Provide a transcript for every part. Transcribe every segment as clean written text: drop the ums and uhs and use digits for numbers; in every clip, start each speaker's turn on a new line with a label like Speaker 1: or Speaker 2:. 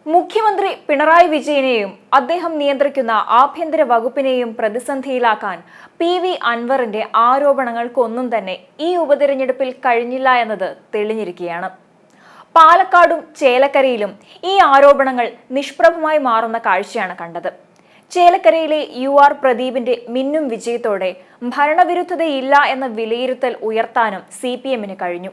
Speaker 1: മുഖ്യമന്ത്രി പിണറായി വിജയനെയും അദ്ദേഹം നിയന്ത്രിക്കുന്ന ആഭ്യന്തര വകുപ്പിനെയും പ്രതിസന്ധിയിലാക്കാൻ പി അൻവറിന്റെ ആരോപണങ്ങൾക്കൊന്നും തന്നെ ഈ ഉപതെരഞ്ഞെടുപ്പിൽ കഴിഞ്ഞില്ല എന്നത് തെളിഞ്ഞിരിക്കുകയാണ്. പാലക്കാടും ചേലക്കരയിലും ഈ ആരോപണങ്ങൾ നിഷ്പ്രഭമായി മാറുന്ന കാഴ്ചയാണ് കണ്ടത്. ചേലക്കരയിലെ UR പ്രദീപിന്റെ മിന്നും വിജയത്തോടെ ഭരണവിരുദ്ധതയില്ല എന്ന വിലയിരുത്തൽ ഉയർത്താനും CPMന് കഴിഞ്ഞു.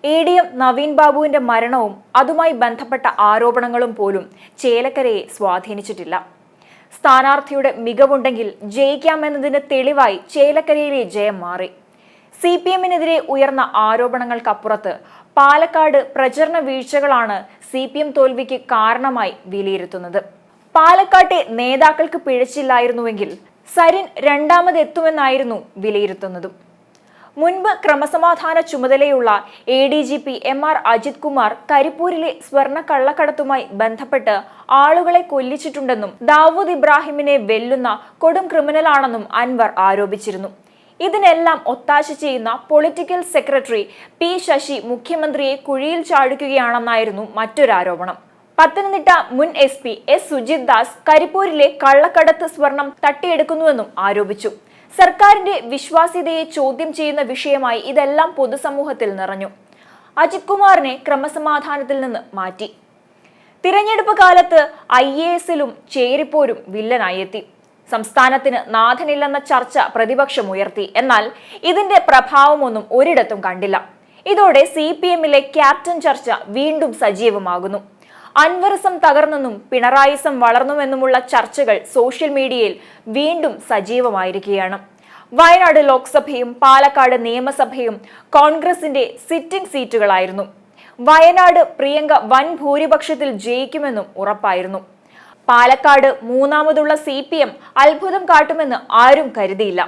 Speaker 1: ADM നവീൻ ബാബുവിന്റെ മരണവും അതുമായി ബന്ധപ്പെട്ട ആരോപണങ്ങളും പോലും ചേലക്കരയെ സ്വാധീനിച്ചിട്ടില്ല. സ്ഥാനാർത്ഥിയുടെ മികവുണ്ടെങ്കിൽ ജയിക്കാമെന്നതിന് തെളിവായി ചേലക്കരയിലെ ജയം മാറി. CPMനെതിരെ ഉയർന്ന ആരോപണങ്ങൾക്കപ്പുറത്ത് പാലക്കാട് പ്രചരണ വീഴ്ചകളാണ് CPM തോൽവിക്ക് കാരണമായി വിലയിരുത്തുന്നത്. പാലക്കാട്ടെ നേതാക്കൾക്ക് പിഴച്ചില്ലായിരുന്നുവെങ്കിൽ സരിൻ രണ്ടാമതെത്തുമെന്നായിരുന്നു വിലയിരുത്തുന്നതും. മുൻപ് ക്രമസമാധാന ചുമതലയുള്ള ADGP MR അജിത് കുമാർ കരിപ്പൂരിലെ സ്വർണ്ണ കള്ളക്കടത്തുമായി ബന്ധപ്പെട്ട് ആളുകളെ കൊല്ലിച്ചിട്ടുണ്ടെന്നും ദാവൂദ് ഇബ്രാഹിമിനെ വെല്ലുന്ന കൊടും ക്രിമിനലാണെന്നും അൻവർ ആരോപിച്ചിരുന്നു. ഇതിനെല്ലാം ഒത്താശ ചെയ്യുന്ന പൊളിറ്റിക്കൽ സെക്രട്ടറി P ശശി മുഖ്യമന്ത്രിയെ കുഴിയിൽ ചാടിക്കുകയാണെന്നായിരുന്നു മറ്റൊരാരോപണം. പത്തനംതിട്ട മുൻ SP S സുജിത് ദാസ് കരിപ്പൂരിലെ കള്ളക്കടത്ത് സ്വർണം തട്ടിയെടുക്കുന്നുവെന്നും ആരോപിച്ചു. സർക്കാരിന്റെ വിശ്വാസ്യതയെ ചോദ്യം ചെയ്യുന്ന വിഷയമായി ഇതെല്ലാം പൊതുസമൂഹത്തിൽ നിറഞ്ഞു. അജിത് കുമാറിനെ ക്രമസമാധാനത്തിൽ നിന്ന് മാറ്റി. തിരഞ്ഞെടുപ്പ് കാലത്ത് IASലും ചേരിപ്പോരും വില്ലനായി എത്തി. സംസ്ഥാനത്തിന് നാഥനില്ലെന്ന ചർച്ച പ്രതിപക്ഷം ഉയർത്തി. എന്നാൽ ഇതിന്റെ പ്രഭാവമൊന്നും ഒരിടത്തും കണ്ടില്ല. ഇതോടെ CPMലെ ക്യാപ്റ്റൻ ചർച്ച വീണ്ടും സജീവമാകുന്നു. അൻവറിസം തകർന്നെന്നും പിണറായിസം വളർന്നുവെന്നുമുള്ള ചർച്ചകൾ സോഷ്യൽ മീഡിയയിൽ വീണ്ടും സജീവമായിരിക്കുകയാണ്. വയനാട് ലോക്സഭയും പാലക്കാട് നിയമസഭയും കോൺഗ്രസിന്റെ സിറ്റിംഗ് സീറ്റുകളായിരുന്നു. വയനാട് പ്രിയങ്ക വൻ ഭൂരിപക്ഷത്തിൽ ജയിക്കുമെന്നും ഉറപ്പായിരുന്നു. പാലക്കാട് മൂന്നാമതുള്ള CPM അത്ഭുതം കാട്ടുമെന്ന് ആരും കരുതിയില്ല.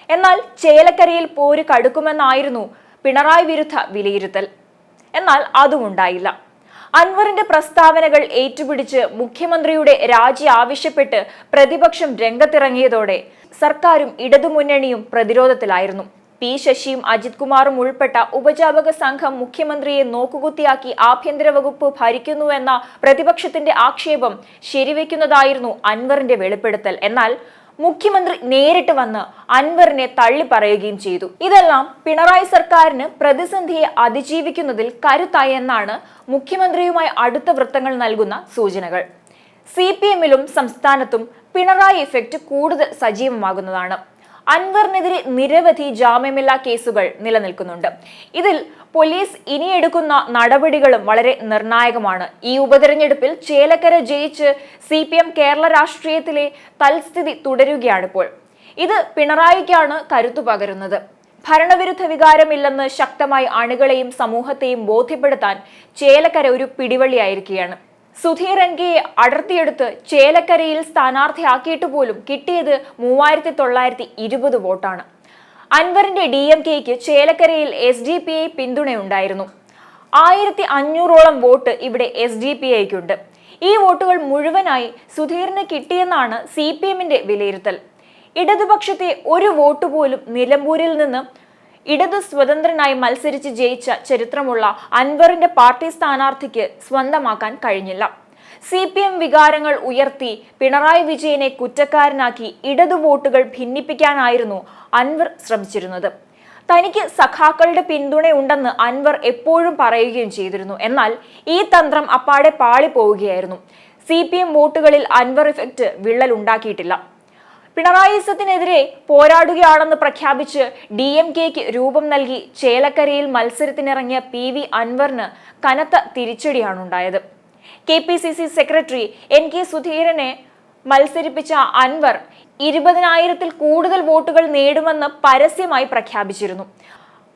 Speaker 1: എന്നാൽ ചേലക്കരയിൽ പോര് കടുക്കുമെന്നായിരുന്നു പിണറായി വിരുദ്ധ വിലയിരുത്തൽ. എന്നാൽ അതും ഉണ്ടായില്ല. അൻവറിന്റെ പ്രസ്താവനകൾ ഏറ്റുപിടിച്ച് മുഖ്യമന്ത്രിയുടെ രാജി ആവശ്യപ്പെട്ട് പ്രതിപക്ഷം രംഗത്തിറങ്ങിയതോടെ സർക്കാരും ഇടതുമുന്നണിയും പ്രതിരോധത്തിലായിരുന്നു. P ശശിയും അജിത് കുമാറും ഉൾപ്പെട്ട ഉപജാപക സംഘം മുഖ്യമന്ത്രിയെ നോക്കുകുത്തിയാക്കി ആഭ്യന്തര വകുപ്പ് ഭരിക്കുന്നുവെന്ന പ്രതിപക്ഷത്തിന്റെ ആക്ഷേപം ശരിവെക്കുന്നതായിരുന്നു അൻവറിന്റെ വെളിപ്പെടുത്തൽ. എന്നാൽ മുഖ്യമന്ത്രി നേരിട്ട് വന്ന് അൻവറിനെ തള്ളി പറയുകയും ചെയ്തു. ഇതെല്ലാം പിണറായി സർക്കാരിന് പ്രതിസന്ധിയെ അതിജീവിക്കുന്നതിൽ കരുത്തായി എന്നാണ് മുഖ്യമന്ത്രിയുമായി അടുത്ത വൃത്തങ്ങൾ നൽകുന്ന സൂചനകൾ. CPMലും സംസ്ഥാനത്തും പിണറായി ഇഫക്റ്റ് കൂടുതൽ സജീവമാകുന്നതാണ്. അൻവറിനെതിരെ നിരവധി ജാമ്യമില്ലാ കേസുകൾ നിലനിൽക്കുന്നുണ്ട്. ഇതിൽ പോലീസ് ഇനിയെടുക്കുന്ന നടപടികളും വളരെ നിർണായകമാണ്. ഈ ഉപതെരഞ്ഞെടുപ്പിൽ ചേലക്കര ജയിച്ച് CPM കേരള രാഷ്ട്രീയത്തിലെ തൽസ്ഥിതി തുടരുകയാണിപ്പോൾ. ഇത് പിണറായിക്കാണ് കരുത്തു പകരുന്നത്. ഭരണവിരുദ്ധ വികാരമില്ലെന്ന് ശക്തമായി അണികളെയും സമൂഹത്തെയും ബോധ്യപ്പെടുത്താൻ ചേലക്കര ഒരു പിടിവള്ളിയായിരിക്കുകയാണ്. സുധീർ NKയെ അടർത്തിയെടുത്ത് ചേലക്കരയിൽ സ്ഥാനാർത്ഥിയാക്കിയിട്ട് പോലും കിട്ടിയത് 3920 വോട്ടാണ്. അൻവറിന്റെ DMKയ്ക്ക് ചേലക്കരയിൽ SDPI പിന്തുണയുണ്ടായിരുന്നു. 1500ഓളം വോട്ട് ഇവിടെ SDPIക്കുണ്ട്. ഈ വോട്ടുകൾ മുഴുവനായി സുധീറിന് കിട്ടിയെന്നാണ് CPMന്റെ വിലയിരുത്തൽ. ഇടതുപക്ഷത്തെ ഒരു വോട്ട് പോലും നിലമ്പൂരിൽ നിന്ന് ഇടതു സ്വതന്ത്രനായി മത്സരിച്ച് ജയിച്ച ചരിത്രമുള്ള അൻവറിന്റെ പാർട്ടി സ്ഥാനാർത്ഥിക്ക് സ്വന്തമാക്കാൻ കഴിഞ്ഞില്ല. CPM വികാരങ്ങൾ ഉയർത്തി പിണറായി വിജയനെ കുറ്റക്കാരനാക്കി ഇടതു വോട്ടുകൾ ഭിന്നിപ്പിക്കാനായിരുന്നു അൻവർ ശ്രമിച്ചിരുന്നത്. തനിക്ക് സഖാക്കളുടെ പിന്തുണയുണ്ടെന്ന് അൻവർ എപ്പോഴും പറയുകയും ചെയ്തിരുന്നു. എന്നാൽ ഈ തന്ത്രം അപ്പാടെ പാളിപ്പോവുകയായിരുന്നു. CPM വോട്ടുകളിൽ അൻവർ ഇഫക്റ്റ് വിള്ളലുണ്ടാക്കിയിട്ടില്ല. പിണറായിസത്തിനെതിരെ പോരാടുകയാണെന്ന് പ്രഖ്യാപിച്ച് DMKയ്ക്ക് രൂപം നൽകി ചേലക്കരയിൽ മത്സരത്തിനിറങ്ങിയ PV അൻവറിന് കനത്ത തിരിച്ചടിയാണുണ്ടായത്. KPCC സെക്രട്ടറി NK സുധീരനെ മത്സരിപ്പിച്ച അൻവർ 20,000-ൽ കൂടുതൽ വോട്ടുകൾ നേടുമെന്ന് പരസ്യമായി പ്രഖ്യാപിച്ചിരുന്നു.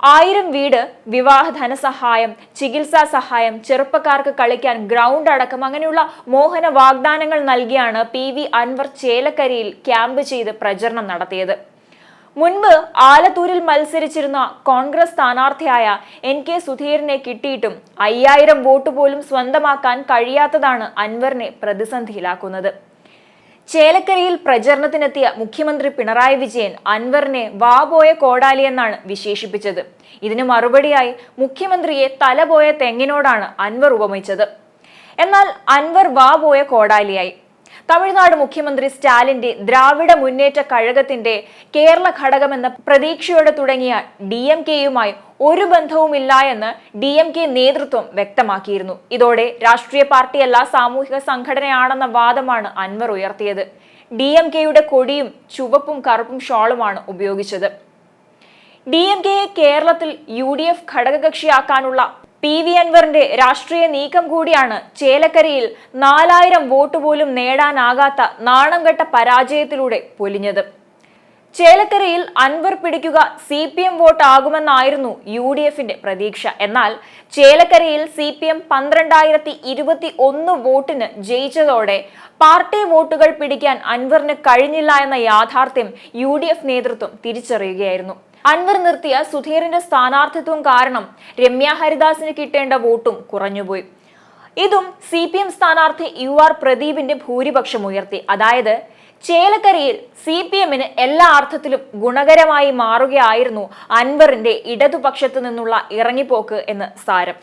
Speaker 1: 1000 വീട്, വിവാഹ ധനസഹായം, ചികിത്സാ സഹായം, ചെറുപ്പക്കാർക്ക് കളിക്കാൻ ഗ്രൗണ്ട് അടക്കം അങ്ങനെയുള്ള മോഹന വാഗ്ദാനങ്ങൾ നൽകിയാണ് PV അൻവർ ചേലക്കരയിൽ ക്യാമ്പ് ചെയ്ത് പ്രചരണം നടത്തിയത്. മുൻപ് ആലത്തൂരിൽ മത്സരിച്ചിരുന്ന കോൺഗ്രസ് സ്ഥാനാർത്ഥിയായ NK സുധീറിനെ കിട്ടിയിട്ടും 5000 വോട്ട് പോലും സ്വന്തമാക്കാൻ കഴിയാത്തതാണ് അൻവറിനെ പ്രതിസന്ധിയിലാക്കുന്നത്. ചേലക്കരയിൽ പ്രചരണത്തിനെത്തിയ മുഖ്യമന്ത്രി പിണറായി വിജയൻ അൻവറിനെ വാപോയ കോടാലിയെന്നാണ് വിശേഷിപ്പിച്ചത്. ഇതിന് മറുപടിയായി മുഖ്യമന്ത്രിയെ തലപോയ തെങ്ങിനോടാണ് അൻവർ ഉപമിച്ചത്. എന്നാൽ അൻവർ വാ പോയ കോടാലിയായി. തമിഴ്നാട് മുഖ്യമന്ത്രി സ്റ്റാലിന്റെ ദ്രാവിഡ മുന്നേറ്റ കഴകത്തിന്റെ കേരള ഘടകമെന്ന പ്രതീക്ഷയോടെ തുടങ്ങിയ DMK-യുമായി ഒരു ബന്ധവുമില്ല എന്ന് DMK നേതൃത്വം വ്യക്തമാക്കിയിരുന്നു. ഇതോടെ രാഷ്ട്രീയ പാർട്ടിയല്ല സാമൂഹിക സംഘടനയാണെന്ന വാദമാണ് അൻവർ ഉയർത്തിയത്. DMK-യുടെ കൊടിയും ചുവപ്പും കറുപ്പും ഷോളുമാണ് ഉപയോഗിച്ചത്. DMK-യെ കേരളത്തിൽ UDF ഘടകകക്ഷിയാക്കാനുള്ള PV അൻവറിന്റെ രാഷ്ട്രീയ നീക്കം കൂടിയാണ് ചേലക്കരയിൽ 4000 വോട്ട് പോലും നേടാനാകാത്ത നാണംകെട്ട പരാജയത്തിലൂടെ പൊലിഞ്ഞത്. ചേലക്കരയിൽ അൻവർ പിടിക്കുക CPM വോട്ട് ആകുമെന്നായിരുന്നു UDFന്റെ പ്രതീക്ഷ. എന്നാൽ ചേലക്കരയിൽ CPM 12,021 വോട്ടിന് ജയിച്ചതോടെ പാർട്ടി വോട്ടുകൾ പിടിക്കാൻ അൻവറിന് കഴിഞ്ഞില്ല എന്ന യാഥാർത്ഥ്യം UDF നേതൃത്വം തിരിച്ചറിയുകയായിരുന്നു. അൻവർ നിർത്തിയ സുധീറിന്റെ സ്ഥാനാർത്ഥിത്വം കാരണം രമ്യ ഹരിദാസിന് കിട്ടേണ്ട വോട്ടും കുറഞ്ഞുപോയി. ഇതും CPM സ്ഥാനാർത്ഥി UR പ്രദീപിന്റെ ഭൂരിപക്ഷം ഉയർത്തി. അതായത് ചേലക്കരയിൽ CPM-ന് എല്ലാ അർത്ഥത്തിലും ഗുണകരമായി മാറുകയായിരുന്നു അൻവറിന്റെ ഇടതുപക്ഷത്തു നിന്നുള്ള ഇറങ്ങിപ്പോക്ക് എന്ന് സാരം.